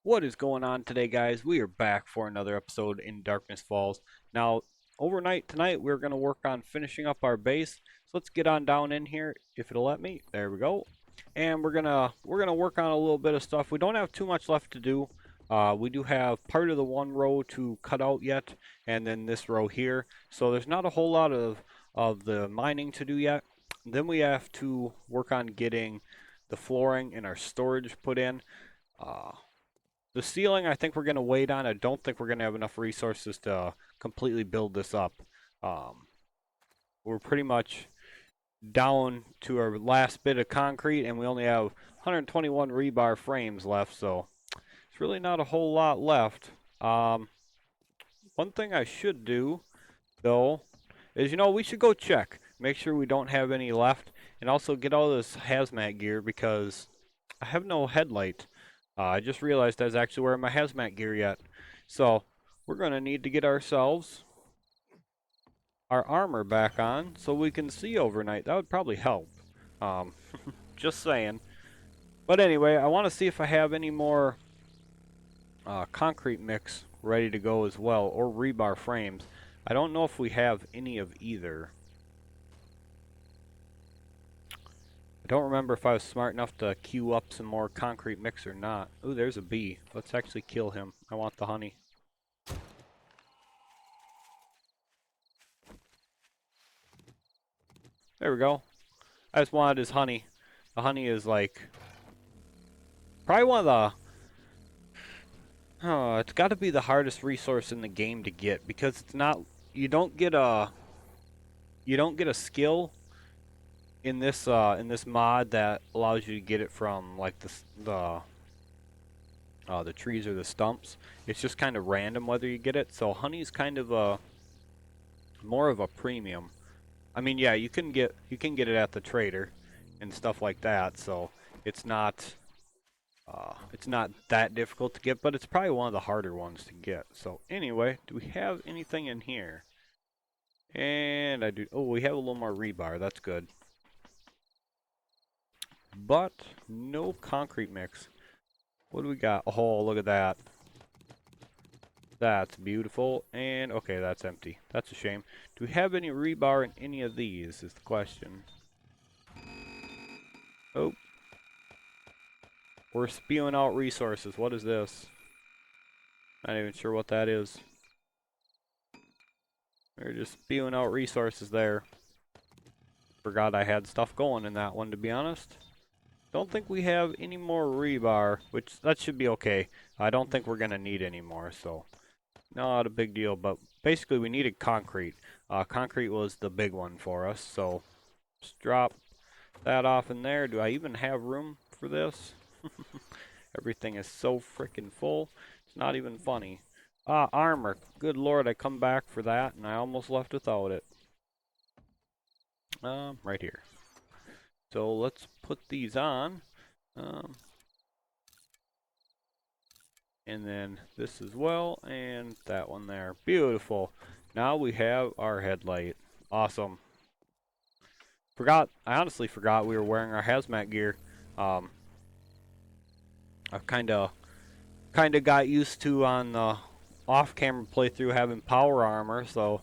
What is going on today, guys? We are back for another episode in Darkness Falls. Now, overnight tonight, we're going to work on finishing up our base. So let's get on down in here, if it'll let me. There we go. And we're gonna work on a little bit of stuff. We don't have too much left to do. We do have part of the one row to cut out yet, and then this row here. So there's not a whole lot of the mining to do yet. Then we have to work on getting the flooring and our storage put in. Uh, the ceiling, I think we're going to wait on. I don't think we're going to have enough resources to completely build this up. Um, we're pretty much down to our last bit of concrete, and we only have 121 rebar frames left, so it's really not a whole lot left. One thing I should do, though, is, we should go check. Make sure we don't have any left, and also get all this hazmat gear because I have no headlight. I just realized I was actually wearing my hazmat gear yet. So, we're going to need to get ourselves our armor back on so we can see overnight. That would probably help. Um, just saying. But anyway, I want to see if I have any more concrete mix ready to go as well, or rebar frames. I don't know if we have any of either. I don't remember if I was smart enough to queue up some more concrete mix or not. Ooh, there's a bee. Let's actually kill him. I want the honey. There we go. I just wanted his honey. The honey is like probably one of the it's got to be the hardest resource in the game to get because it's not you don't get a skill in this mod that allows you to get it from like the trees or the stumps. It's just kind of random whether you get it. So honey's kind of a more of a premium. I mean, yeah, you can get it at the trader and stuff like that. So it's not it's not that difficult to get, but it's probably one of the harder ones to get. So anyway, do we have anything in here? And I do. Oh, we have a little more rebar. That's good. But no concrete mix. What do we got? Oh, look at that. That's beautiful. And okay, that's empty. That's a shame. Do we have any rebar in any of these is the question. Oh, we're spewing out resources. What is this? Not even sure what that is. We're just spewing out resources there. Forgot I had stuff going in that one, to be honest. Don't think we have any more rebar, which that should be okay. I don't think we're going to need any more, so not a big deal. But basically, we needed concrete. Concrete was the big one for us, so just drop that off in there. Do I even have room for this? Everything is so freaking full. It's not even funny. Armor. Good lord, I come back for that, and I almost left without it. Right here. So let's put these on. Um, and then this as well, and that one there. Beautiful. Now we have our headlight. Awesome. I honestly forgot we were wearing our hazmat gear. Um, I've kind of got used to on the off-camera playthrough having power armor, so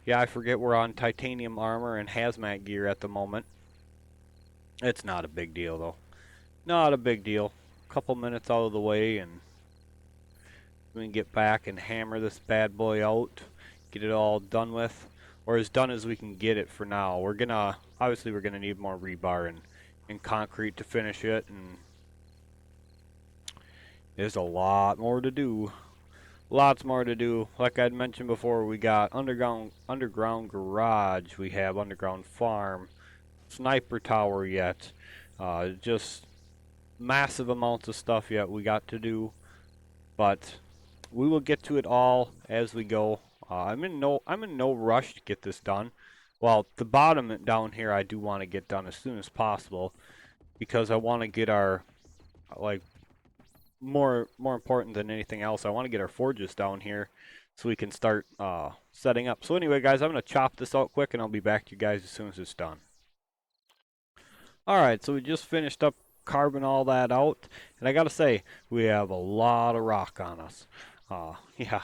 yeah, I forget we're on titanium armor and hazmat gear at the moment. It's not a big deal though. Not a big deal. Couple minutes out of the way and we can get back and hammer this bad boy out, get it all done with, or as done as we can get it for now. Obviously we're gonna need more rebar and concrete to finish it, and there's a lot more to do. Lots more to do. Like I'd mentioned before, we got underground garage, we have underground farm, sniper tower yet, just massive amounts of stuff yet we got to do, but we will get to it all as we go. I'm in no rush to get this done. Well, the bottom down here I do want to get done as soon as possible because I want to get our like more important than anything else. I want to get our forges down here so we can start setting up. So anyway, guys, I'm gonna chop this out quick and I'll be back to you guys as soon as it's done. All right, so we just finished up carving all that out. And I gotta say, we have a lot of rock on us. Yeah,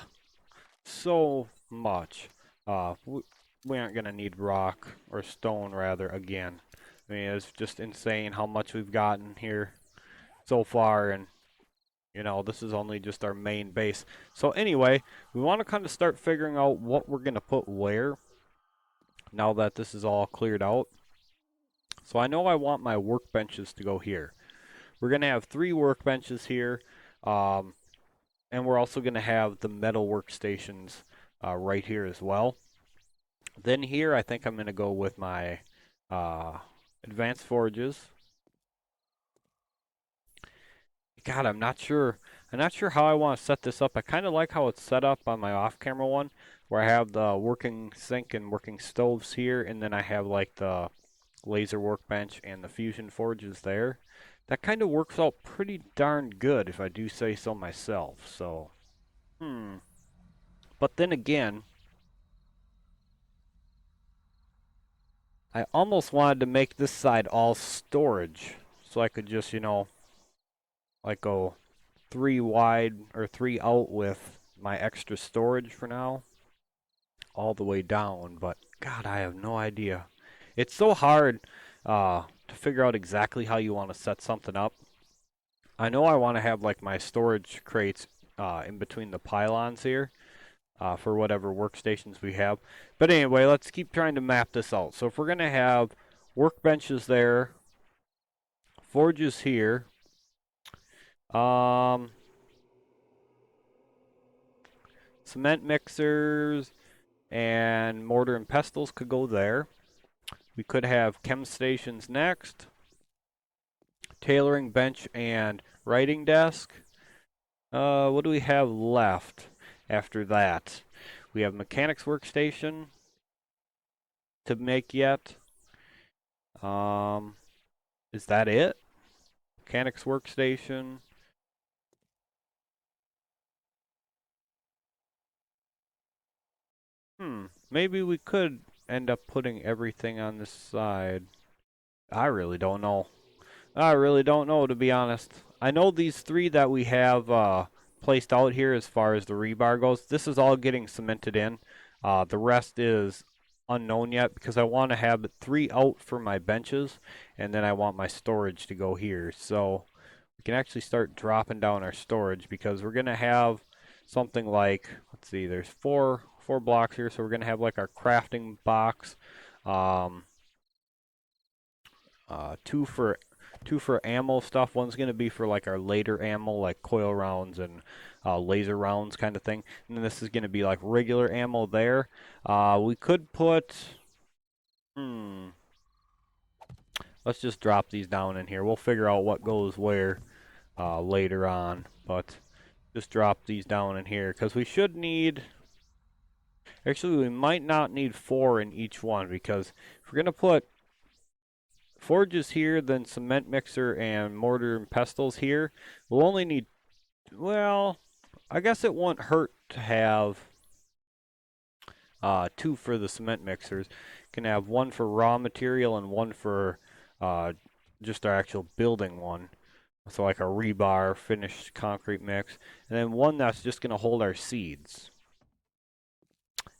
so much. We aren't gonna need rock, or stone rather, again. I mean, it's just insane how much we've gotten here so far, and you know, this is only just our main base. So anyway, we want to kind of start figuring out what we're gonna put where, now that this is all cleared out. So I know I want my workbenches to go here. We're gonna have 3 workbenches here, um, and we're also gonna have the metal workstations right here as well. Then here, I think I'm gonna go with my advanced forges. God, I'm not sure. I'm not sure how I want to set this up. I kind of like how it's set up on my off-camera one, where I have the working sink and working stoves here, and then I have like the laser workbench and the fusion forges there. That kind of works out pretty darn good, if I do say so myself. So, But then again, I almost wanted to make this side all storage, so I could just, you know, like go 3 wide or 3 out with my extra storage for now, all the way down. But God, I have no idea. It's so hard to figure out exactly how you want to set something up. I know I want to have like my storage crates in between the pylons here for whatever workstations we have. But anyway, let's keep trying to map this out. So if we're going to have workbenches there, forges here, cement mixers and mortar and pestles could go there. We could have chem stations next, tailoring bench and writing desk. What do we have left after that? We have mechanics workstation to make yet. Is that it? Mechanics workstation. Maybe we could end up putting everything on this side. I really don't know. I really don't know, to be honest. I know these 3 that we have placed out here as far as the rebar goes, this is all getting cemented in. The rest is unknown yet because I want to have 3 out for my benches, and then I want my storage to go here. So we can actually start dropping down our storage because we're going to have something like, let's see, there's four blocks here, so we're going to have like our crafting box, 2 for ammo stuff. One's going to be for like our later ammo, like coil rounds and laser rounds kind of thing. And then this is going to be like regular ammo there. We could put... Let's just drop these down in here. We'll figure out what goes where later on. But just drop these down in here because we should need... Actually, we might not need 4 in each one because if we're going to put forges here, then cement mixer and mortar and pestles here, we'll only need, well, I guess it won't hurt to have 2 for the cement mixers. Can have 1 for raw material and 1 for just our actual building one. So like a rebar finished concrete mix, and then 1 that's just going to hold our seeds.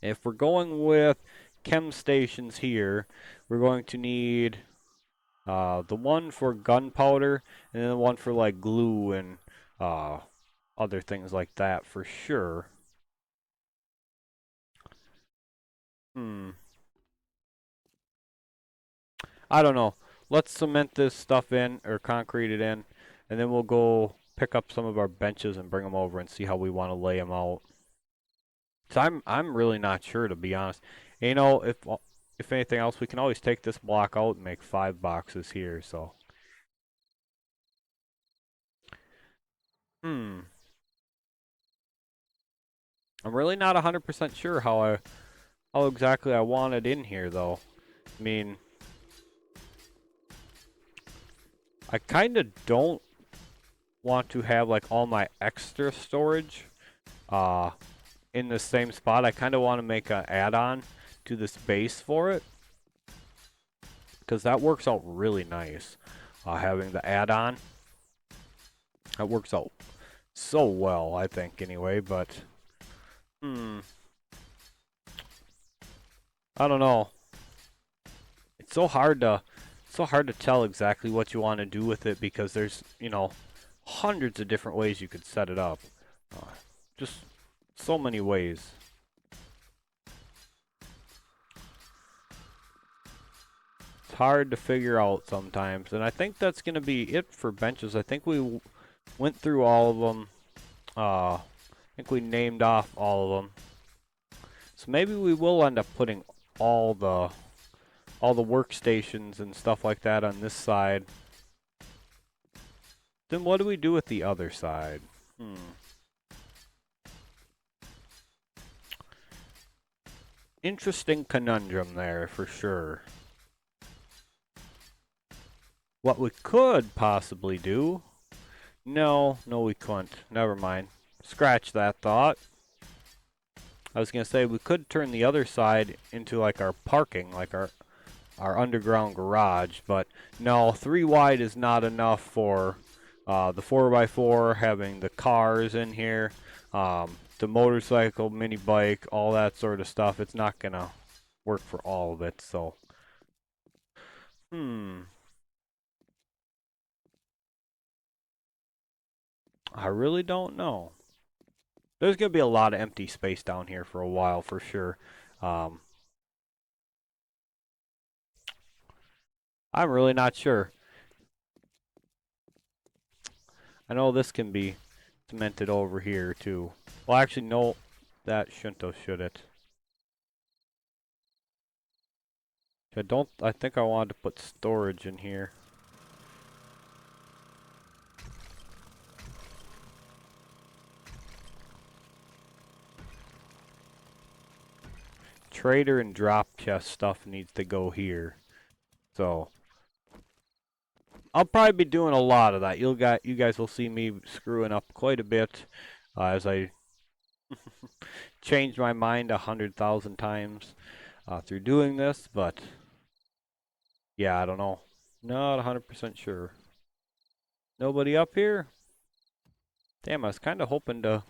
If we're going with chem stations here, we're going to need the 1 for gunpowder, and then the 1 for like glue and other things like that for sure. I don't know. Let's cement this stuff in, or concrete it in, and then we'll go pick up some of our benches and bring them over and see how we want to lay them out. So I'm really not sure, to be honest. And, you know, if anything else, we can always take this block out and make 5 boxes here. So, I'm really not 100% sure how exactly I want it in here, though. I mean, I kind of don't want to have like all my extra storage in the same spot. I kind of want to make an add-on to this base for it because that works out really nice. having the add-on. That works out so well, I think, anyway, but I don't know. It's so hard to tell exactly what you want to do with it because there's, you know, hundreds of different ways you could set it up. Uh, just so many ways. It's hard to figure out sometimes, and I think that's going to be it for benches. I think we went through all of them. I think we named off all of them. So maybe we will end up putting all the workstations and stuff like that on this side. Then what do we do with the other side? Interesting conundrum there for sure. What we could possibly do... No, we couldn't. Never mind. Scratch that thought. I was going to say we could turn the other side into like our parking, like our underground garage, but no, 3 wide is not enough for the 4x4, having the cars in here, the motorcycle, mini bike, all that sort of stuff. It's not going to work for all of it, so... I really don't know. There's going to be a lot of empty space down here for a while, for sure. I'm really not sure. I know this can be cemented over here, too. Well, actually, no. That shouldn't have, should it? I think I wanted to put storage in here. Trader and drop chest stuff needs to go here. So I'll probably be doing a lot of that. You guys will see me screwing up quite a bit as I change my mind 100,000 times through doing this, but yeah, I don't know. Not 100% sure. Nobody up here? Damn, I was kind of hoping to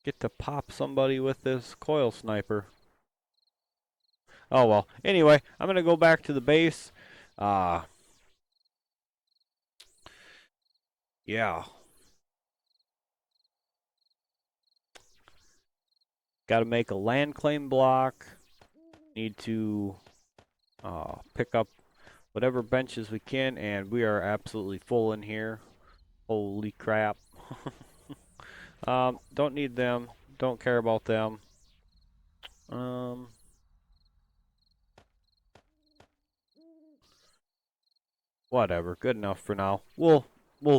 get to pop somebody with this coil sniper. Oh well. Anyway, I'm gonna go back to the base. Yeah. Got to make a land claim block. Need to pick up whatever benches we can, and we are absolutely full in here. Holy crap. Don't need them. Don't care about them. Whatever. Good enough for now. We'll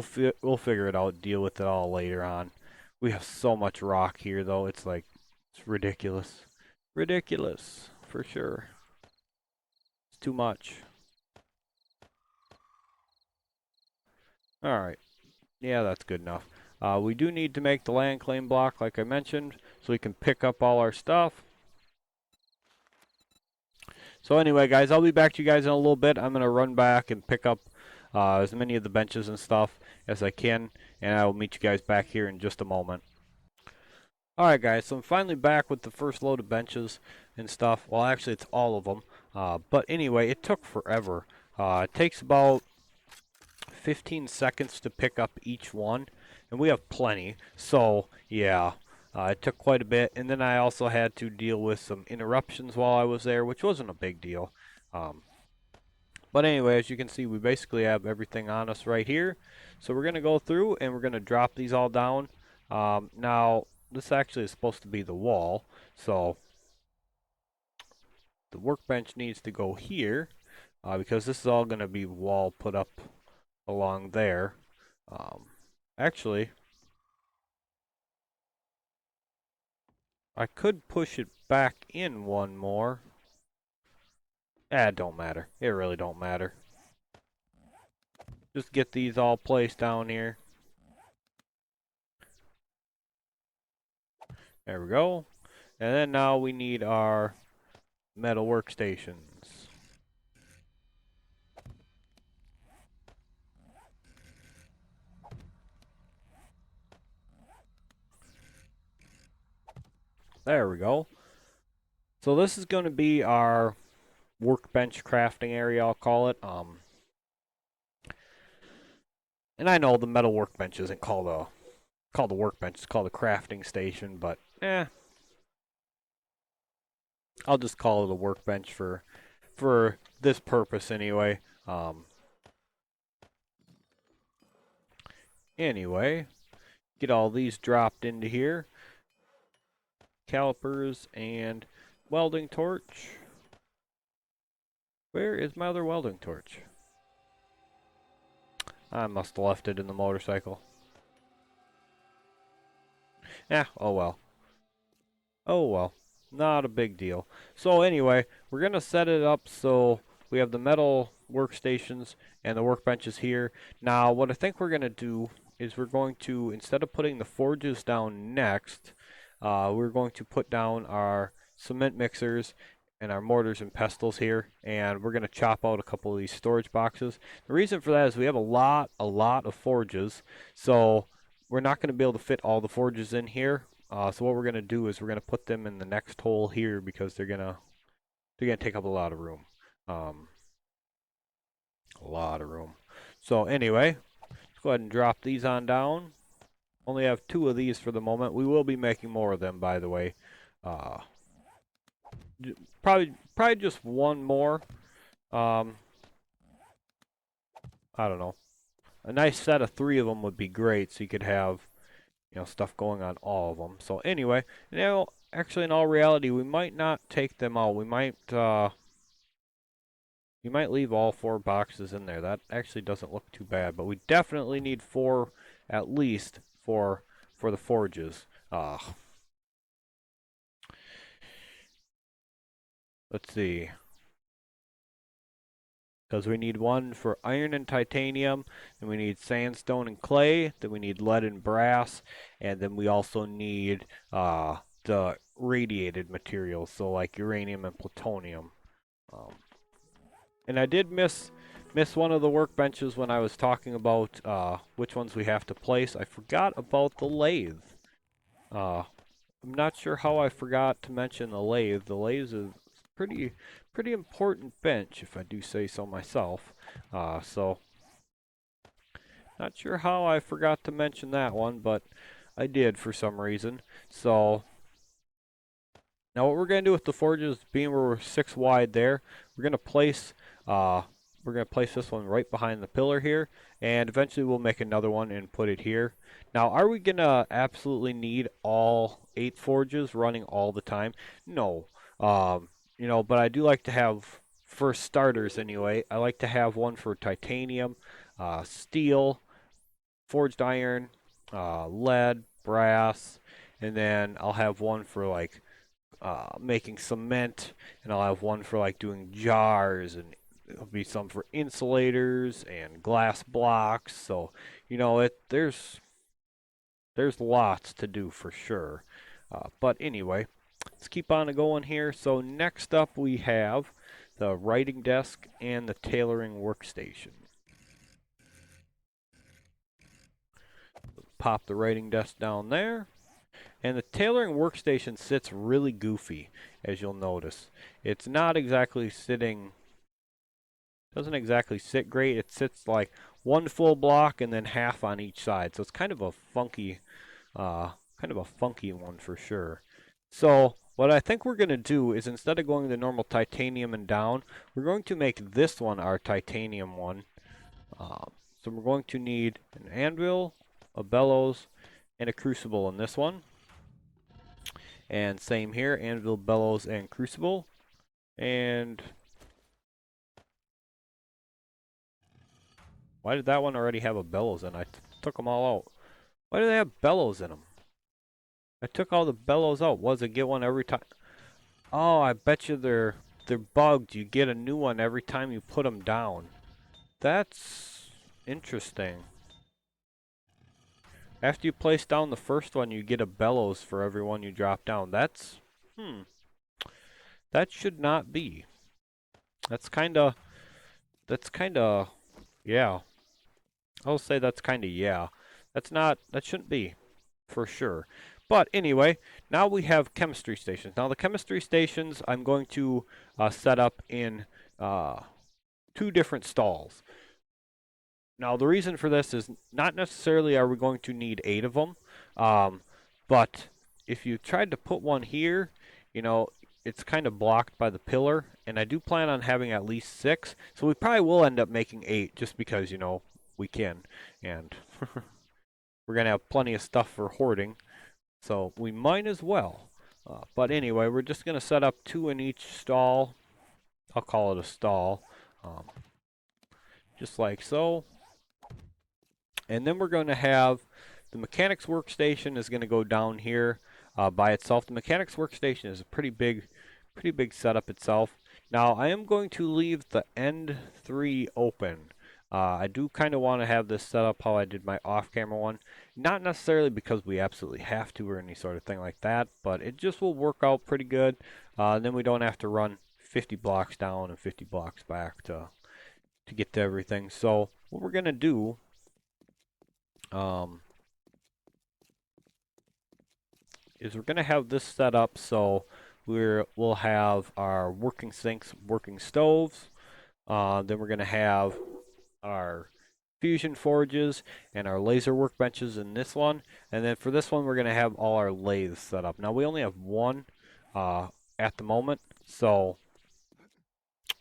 figure it out. Deal with it all later on. We have so much rock here, though. It's like it's ridiculous. Ridiculous for sure. It's too much. All right. Yeah, that's good enough. We do need to make the land claim block, like I mentioned, so we can pick up all our stuff. So anyway, guys, I'll be back to you guys in a little bit. I'm going to run back and pick up as many of the benches and stuff as I can, and I will meet you guys back here in just a moment. Alright guys, so I'm finally back with the first load of benches and stuff. Well, actually it's all of them. But anyway, it took forever. It takes about 15 seconds to pick up each one, and we have plenty. So, yeah, it took quite a bit. And then I also had to deal with some interruptions while I was there, which wasn't a big deal. But anyway, as you can see, we basically have everything on us right here. So we're going to go through and we're going to drop these all down. Now, this actually is supposed to be the wall. So the workbench needs to go here because this is all going to be wall put up along there. Actually, I could push it back in one more. It don't matter. It really don't matter. Just get these all placed down here. There we go. And then now we need our metal workstations. There we go. So this is going to be our workbench crafting area, I'll call it. And I know the metal workbench isn't called a workbench, it's called a crafting station, but I'll just call it a workbench for this purpose anyway. Anyway, get all these dropped into here. Calipers and welding torch. Where is my other welding torch? I must have left it in the motorcycle. Oh well. Oh well. Not a big deal. So anyway, we're going to set it up so we have the metal workstations and the workbenches here. Now, what I think we're going to do is we're going to, instead of putting the forges down next, we're going to put down our cement mixers and our mortars and pestles here, and we're going to chop out a couple of these storage boxes. The reason for that is we have a lot of forges, so we're not going to be able to fit all the forges in here. So what we're going to do is we're going to put them in the next hole here because they're going to take up a lot of room. A lot of room. So anyway, let's go ahead and drop these on down. Only have 2 of these for the moment. We will be making more of them, by the way. Probably just one more. I don't know. A nice set of 3 of them would be great, so you could have, stuff going on all of them. So anyway, actually in all reality, we might not take them all. We might leave all 4 boxes in there. That actually doesn't look too bad, but we definitely need 4 at least for the forges. Let's see. Because we need one for iron and titanium, then we need sandstone and clay, then we need lead and brass, and then we also need the radiated materials, so like uranium and plutonium. And I did miss one of the workbenches when I was talking about which ones we have to place. I forgot about the lathe. I'm not sure how I forgot to mention the lathe. The lathe is pretty important bench, if I do say so myself. So not sure how I forgot to mention that one, but I did for some reason. So now what we're going to do with the forges, being we're 6 wide there, we're going to place this one right behind the pillar here, and eventually we'll make another one and put it here. Now, are we going to absolutely need all 8 forges running all the time? No. But I do like to have, for starters anyway, I like to have one for titanium, steel, forged iron, lead, brass, and then I'll have one for like making cement, and I'll have one for like doing jars, and there'll be some for insulators and glass blocks. So there's lots to do for sure. But anyway, let's keep on going here. So next up we have the writing desk and the tailoring workstation. Pop the writing desk down there. And the tailoring workstation sits really goofy, as you'll notice. It's not exactly doesn't exactly sit great. It sits like one full block and then half on each side. So it's kind of a funky one for sure. So what I think we're going to do is, instead of going the normal titanium and down, we're going to make this one our titanium one. So we're going to need an anvil, a bellows, and a crucible in this one. And same here, anvil, bellows, and crucible. And why did that one already have a bellows in? I took them all out. Why do they have bellows in them? I took all the bellows out. Was it get one every time? Oh, I bet you they're bugged. You get a new one every time you put them down. That's interesting. After you place down the first one, you get a bellows for every one you drop down. That should not be. That's kinda, yeah. I'll say that's kinda, yeah. That shouldn't be, for sure. But anyway, now we have chemistry stations. Now the chemistry stations I'm going to set up in 2 different stalls. Now the reason for this is not necessarily are we going to need 8 of them, but if you tried to put one here, you know, it's kind of blocked by the pillar, and I do plan on having at least 6, so we probably will end up making 8 just because, you know, we can, and we're going to have plenty of stuff for hoarding, so we might as well. But anyway, we're just going to set up 2 in each stall. I'll call it a stall, just like so. And then we're going to have the mechanics workstation is going to go down here by itself. The mechanics workstation is a pretty big setup itself. Now I am going to leave the end 3 open. I do kind of want to have this set up how I did my off-camera one. Not necessarily because we absolutely have to or any sort of thing like that, but it just will work out pretty good. Then we don't have to run 50 blocks down and 50 blocks back to get to everything. So what we're going to do is we're going to have this set up so we'll have our working sinks, working stoves. Then we're going to have our fusion forges and our laser workbenches in this one. And then for this one, we're going to have all our lathes set up. Now we only have one at the moment, so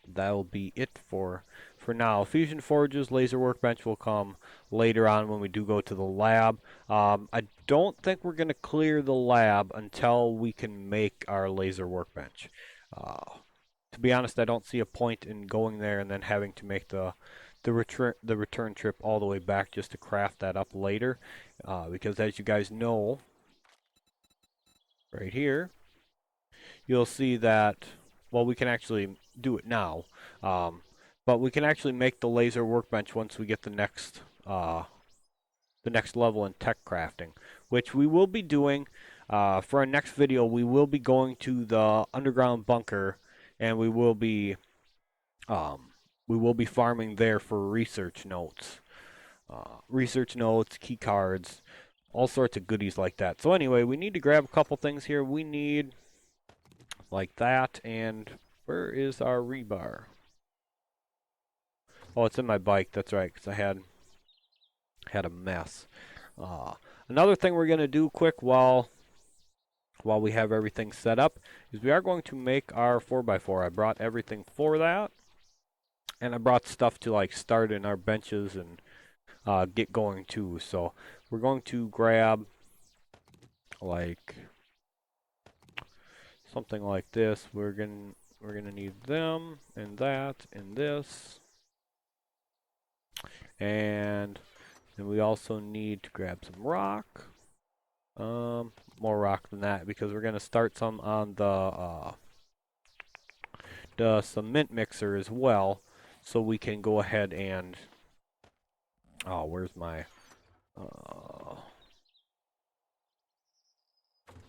that will be it for now. Fusion forges, laser workbench will come later on when we do go to the lab. I don't think we're going to clear the lab until we can make our laser workbench. To be honest, I don't see a point in going there and then having to make the return trip all the way back just to craft that up later, because as you guys know, right here, you'll see that, well, we can actually do it now. But we can actually make the laser workbench once we get the next level in tech crafting, which we will be doing. For our next video, we will be going to the underground bunker, and we will be farming there for research notes, key cards, all sorts of goodies like that. So anyway, we need to grab a couple things here. We need like that, and where is our rebar? Oh, it's in my bike. That's right, because I had a mess. Another thing we're going to do quick while we have everything set up is we are going to make our 4x4. I brought everything for that, and I brought stuff to like start in our benches and get going too. So we're going to grab like something like this. We're gonna need them and that and this. And then we also need to grab some rock. More rock than that because we're going to start some on the cement mixer as well. So we can go ahead and... Oh, where's my...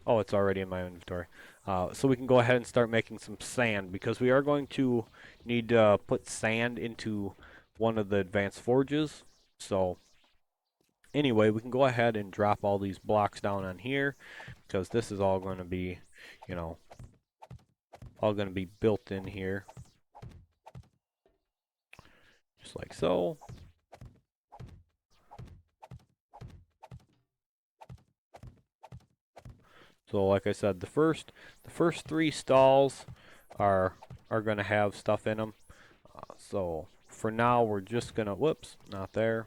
Oh, it's already in my inventory. So we can go ahead and start making some sand because we are going to need to put sand into one of the advanced forges. So anyway, we can go ahead and drop all these blocks down on here because this is all going to be, you know, all going to be built in here. Just like so. So like I said, the first 3 stalls are going to have stuff in them. So for now, we're just going to, whoops, not there.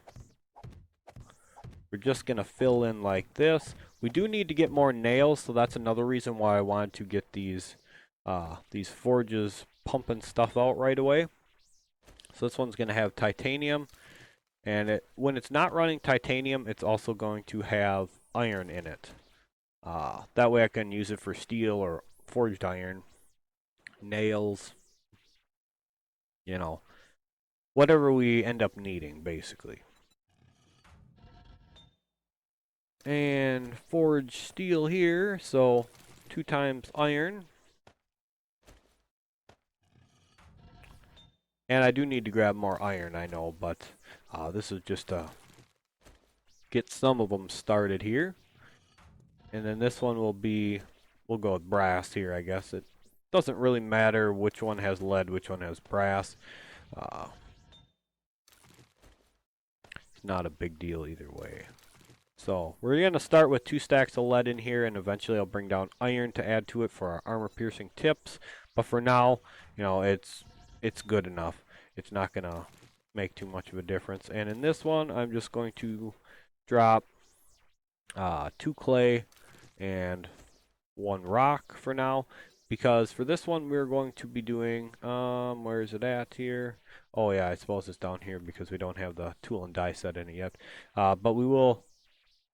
We're just going to fill in like this. We do need to get more nails, so that's another reason why I wanted to get these forges pumping stuff out right away. So this one's going to have titanium, and when it's not running titanium, it's also going to have iron in it. That way I can use it for steel or forged iron, nails, you know, whatever we end up needing, basically. And forge steel here, so 2 times iron. And I do need to grab more iron, I know, but this is just to get some of them started here. And then this one will be, we'll go with brass here, I guess. It doesn't really matter which one has lead, which one has brass. It's not a big deal either way. So we're going to start with 2 stacks of lead in here, and eventually I'll bring down iron to add to it for our armor-piercing tips. But for now, you know, it's good enough. It's not going to make too much of a difference. And in this one, I'm just going to drop 2 clay and 1 rock for now. Because for this one, we're going to be doing, where is it at here? Oh yeah, I suppose it's down here because we don't have the tool and die set in it yet. But we will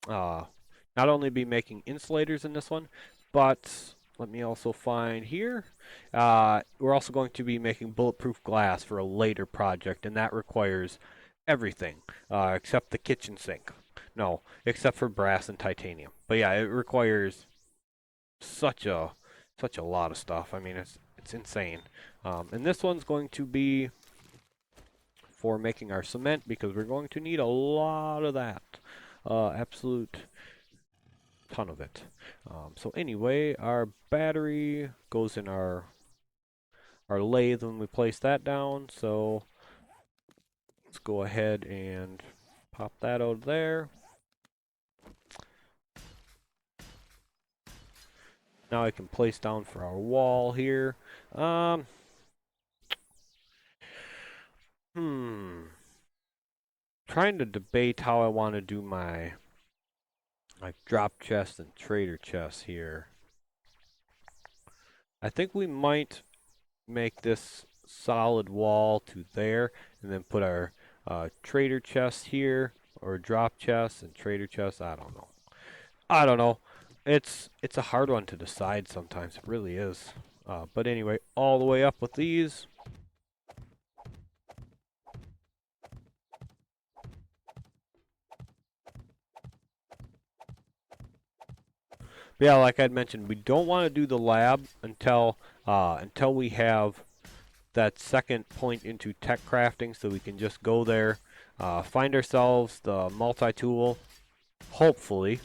not only be making insulators in this one, but let me also find here. We're also going to be making bulletproof glass for a later project, and that requires everything except the kitchen sink. No, except for brass and titanium. But yeah, it requires such a lot of stuff. I mean, it's insane. And this one's going to be for making our cement because we're going to need a lot of that. Absolute ton of it. So anyway, our battery goes in our lathe when we place that down. So let's go ahead and pop that out there. Now I can place down for our wall here. Trying to debate how I want to do my drop chest and trader chest here. I think we might make this solid wall to there and then put our trader chest here, or drop chest and trader chest. I don't know. It's a hard one to decide sometimes. It really is. But anyway, all the way up with these. But yeah, like I'd mentioned, we don't want to do the lab until we have that second point into tech crafting, so we can just go there, find ourselves the multi-tool, hopefully,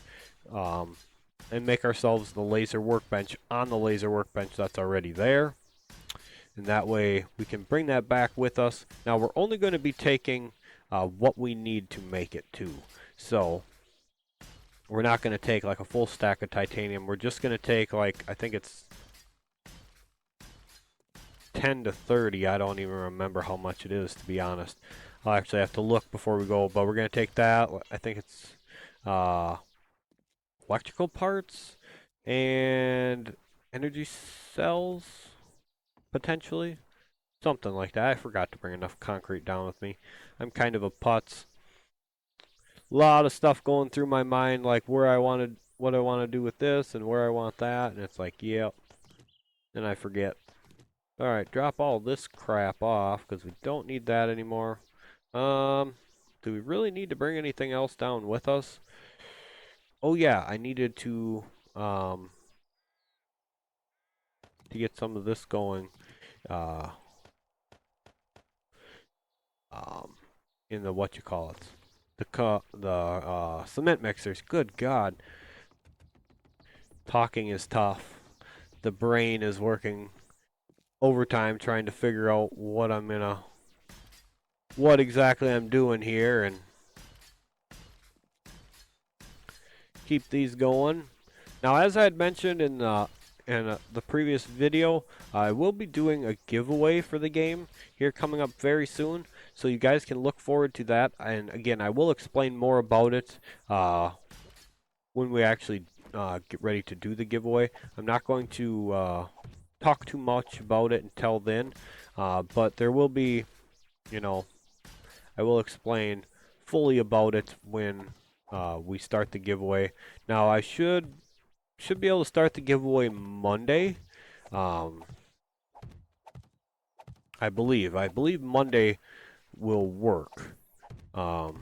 and make ourselves the laser workbench on the laser workbench that's already there. And that way we can bring that back with us. Now we're only going to be taking what we need to make it too. So we're not going to take like a full stack of titanium. We're just going to take like, I think it's 10 to 30. I don't even remember how much it is, to be honest. I'll actually have to look before we go, but we're going to take that. I think it's electrical parts and energy cells, potentially. Something like that. I forgot to bring enough concrete down with me. I'm kind of a putz. A lot of stuff going through my mind, like what I want to do with this and where I want that, and it's like, yep. And I forget. Alright, drop all this crap off, because we don't need that anymore. Do we really need to bring anything else down with us? Oh yeah, I needed to get some of this going. In the the cement mixers. Good God, talking is tough. The brain is working overtime trying to figure out what exactly I'm doing here, and keep these going. Now, as I had mentioned in the previous video, I will be doing a giveaway for the game here coming up very soon, so you guys can look forward to that. And again, I will explain more about it when we actually get ready to do the giveaway. I'm not going to talk too much about it until then, but there will be, I will explain fully about it when we start the giveaway. Now, I should be able to start the giveaway Monday. I believe Monday will work. I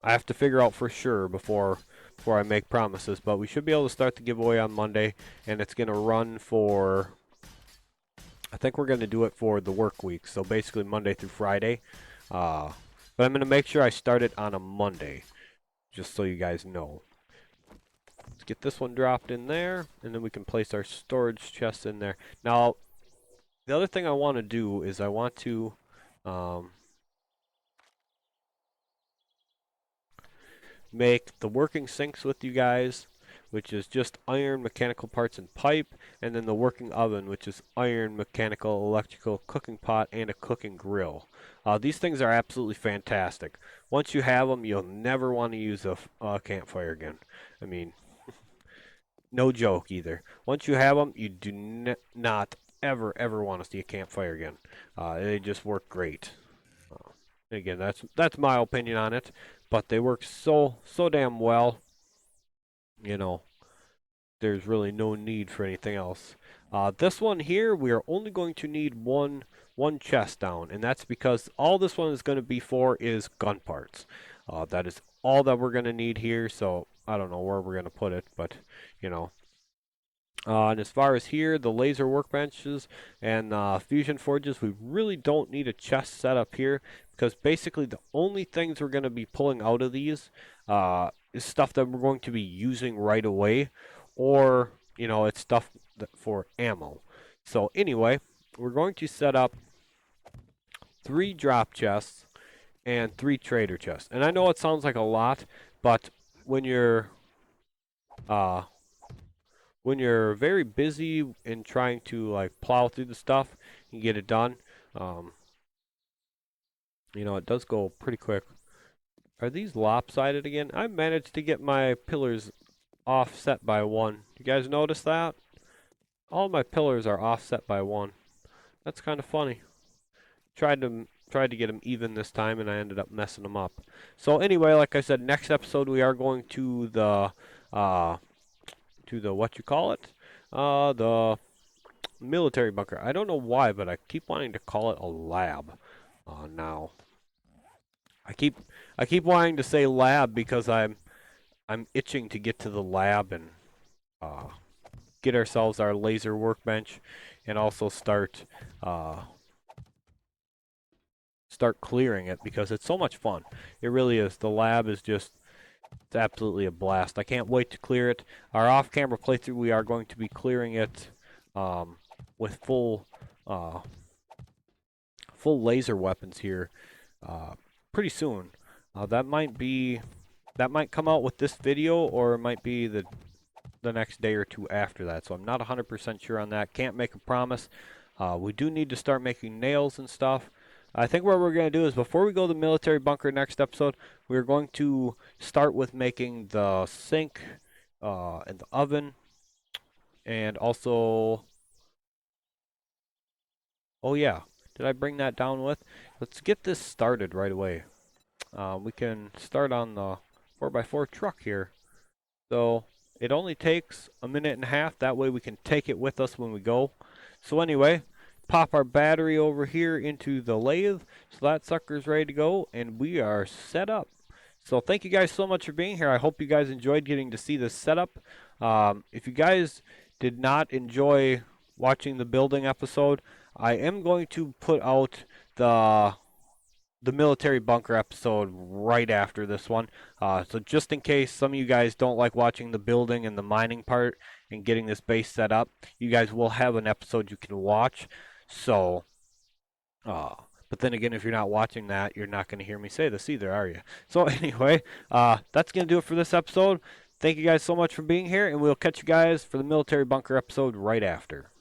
have to figure out for sure before I make promises, but we should be able to start the giveaway on Monday, and it's going to run for, I think we're going to do it for the work week, so basically Monday through Friday. But I'm going to make sure I start it on a Monday, just so you guys know. Let's get this one dropped in there, and then we can place our storage chest in there. Now, the other thing I want to do is I want to make the working sinks with you guys, which is just iron, mechanical parts, and pipe, and then the working oven, which is iron, mechanical, electrical, cooking pot, and a cooking grill. These things are absolutely fantastic. Once you have them, you'll never want to use a campfire again. I mean, no joke either. Once you have them, you do not ever want to see a campfire again. They just work great. Again, that's my opinion on it, but they work so damn well. You know, there's really no need for anything else. This one here, we are only going to need one chest down, and that's because all this one is going to be for is gun parts. That is all that we're going to need here, so I don't know where we're going to put it, but, you know. And as far as here, the laser workbenches and fusion forges, we really don't need a chest set up here, because basically the only things we're going to be pulling out of these is stuff that we're going to be using right away, or, you know, it's stuff for ammo. So anyway, we're going to set up 3 drop chests and 3 trader chests. And I know it sounds like a lot, but when you're very busy in trying to like plow through the stuff and get it done, you know, it does go pretty quick. Are these lopsided again? I managed to get my pillars offset by 1. You guys notice that? All my pillars are offset by 1. That's kind of funny. Tried to get them even this time, and I ended up messing them up. So anyway, like I said, next episode we are going to the what you call it, the military bunker. I don't know why, but I keep wanting to call it a lab. Now, I keep wanting to say lab because I'm itching to get to the lab and get ourselves our laser workbench, and also start clearing it because it's so much fun. It really is. The lab is just, it's absolutely a blast. I can't wait to clear it. Our off-camera playthrough, we are going to be clearing it with full laser weapons here pretty soon. That might come out with this video, or it might be the next day or two after that. So I'm not 100% sure on that. Can't make a promise. We do need to start making nails and stuff. I think what we're going to do is, before we go to the military bunker next episode, we're going to start with making the sink and the oven, and also, oh yeah, did I bring that down with? Let's get this started right away. We can start on the 4x4 truck here. So it only takes a minute and a half. That way we can take it with us when we go. So anyway, pop our battery over here into the lathe, so that sucker's ready to go, and we are set up. So thank you guys so much for being here. I hope you guys enjoyed getting to see this setup. If you guys did not enjoy watching the building episode, I am going to put out the military bunker episode right after this one. So just in case some of you guys don't like watching the building and the mining part and getting this base set up, you guys will have an episode you can watch. So, but then again, if you're not watching that, you're not going to hear me say this either, are you? So anyway, that's going to do it for this episode. Thank you guys so much for being here, and we'll catch you guys for the military bunker episode right after.